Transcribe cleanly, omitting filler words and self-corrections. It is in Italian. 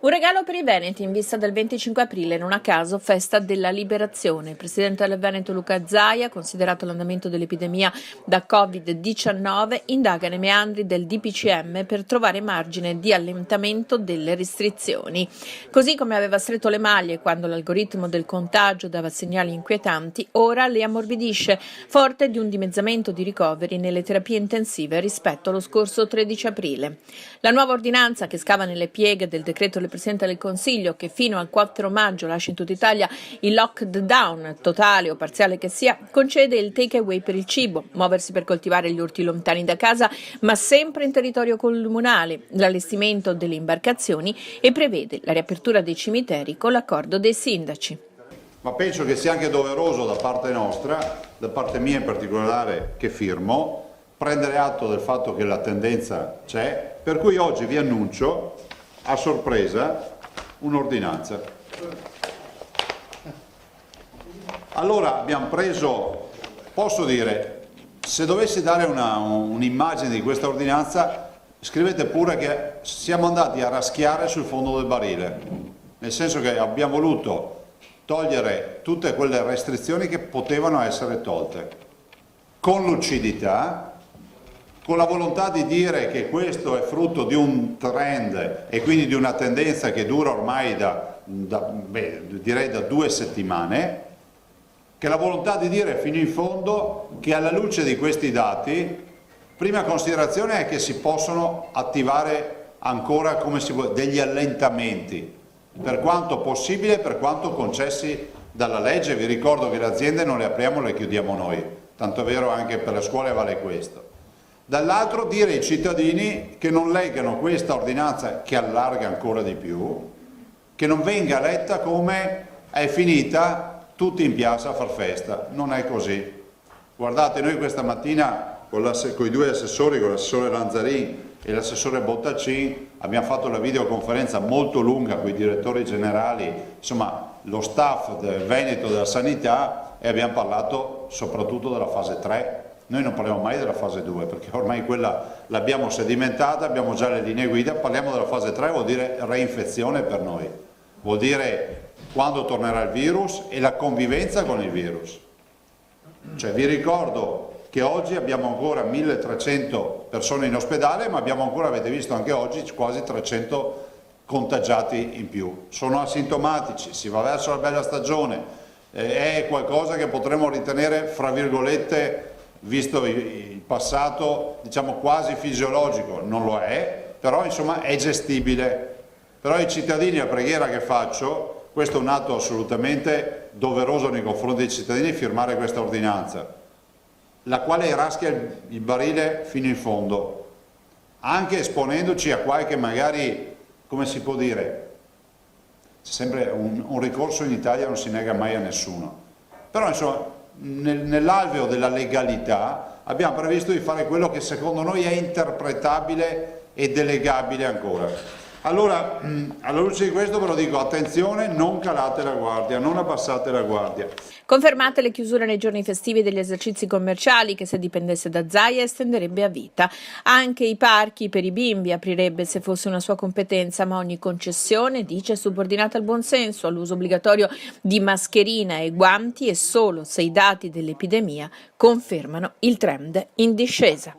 Un regalo per i veneti in vista del 25 aprile, non a caso festa della liberazione. Il presidente del Veneto Luca Zaia, considerato l'andamento dell'epidemia da Covid-19, indaga nei meandri del DPCM per trovare margine di allentamento delle restrizioni. Così come aveva stretto le maglie quando l'algoritmo del contagio dava segnali inquietanti, ora le ammorbidisce, forte di un dimezzamento di ricoveri nelle terapie intensive rispetto allo scorso 13 aprile. La nuova ordinanza che scava nelle pieghe del decreto del Presidente del Consiglio, che fino al 4 maggio lascia in tutta Italia il lockdown, totale o parziale che sia, concede il take away per il cibo, muoversi per coltivare gli orti lontani da casa, ma sempre in territorio comunale, l'allestimento delle imbarcazioni e prevede la riapertura dei cimiteri con l'accordo dei sindaci. Ma penso che sia anche doveroso da parte nostra, da parte mia in particolare che firmo, prendere atto del fatto che la tendenza c'è, per cui oggi vi annuncio a sorpresa un'ordinanza. Allora abbiamo preso, posso dire, se dovessi dare un'immagine di questa ordinanza, scrivete pure che siamo andati a raschiare sul fondo del barile, nel senso che abbiamo voluto togliere tutte quelle restrizioni che potevano essere tolte, con lucidità, con la volontà di dire che questo è frutto di un trend e quindi di una tendenza che dura ormai direi da 2 settimane, che la volontà di dire fino in fondo che alla luce di questi dati, prima considerazione è che si possono attivare ancora degli allentamenti, per quanto possibile, per quanto concessi dalla legge. Vi ricordo che le aziende non le apriamo, le chiudiamo noi, tanto è vero anche per le scuole vale questo. Dall'altro dire ai cittadini che non leggano questa ordinanza che allarga ancora di più, che non venga letta come è finita tutti in piazza a far festa, non è così. Guardate, noi questa mattina con i 2 assessori, con l'assessore Lanzarin e l'assessore Bottacin, abbiamo fatto la videoconferenza molto lunga con i direttori generali, insomma lo staff del Veneto della sanità, e abbiamo parlato soprattutto della fase 3. Noi non parliamo mai della fase 2 perché ormai quella l'abbiamo sedimentata, abbiamo già le linee guida, parliamo della fase 3, vuol dire reinfezione per noi, vuol dire quando tornerà il virus e la convivenza con il virus. Cioè vi ricordo che oggi abbiamo ancora 1300 persone in ospedale, ma abbiamo ancora, avete visto anche oggi, quasi 300 contagiati in più. Sono asintomatici, si va verso la bella stagione, è qualcosa che potremmo ritenere, fra virgolette, visto il passato, diciamo quasi fisiologico, non lo è, però insomma è gestibile. Però ai cittadini, la preghiera che faccio, questo è un atto assolutamente doveroso nei confronti dei cittadini, firmare questa ordinanza, la quale raschia il barile fino in fondo, anche esponendoci a qualche magari, come si può dire, c'è sempre un ricorso in Italia, non si nega mai a nessuno, però insomma nell'alveo della legalità abbiamo previsto di fare quello che secondo noi è interpretabile e delegabile ancora. Allora, alla luce di questo ve lo dico, attenzione, non calate la guardia, non abbassate la guardia. Confermate le chiusure nei giorni festivi degli esercizi commerciali che, se dipendesse da Zaia, estenderebbe a vita. Anche i parchi per i bimbi aprirebbe se fosse una sua competenza, ma ogni concessione, dice, è subordinata al buonsenso, all'uso obbligatorio di mascherina e guanti, e solo se i dati dell'epidemia confermano il trend in discesa.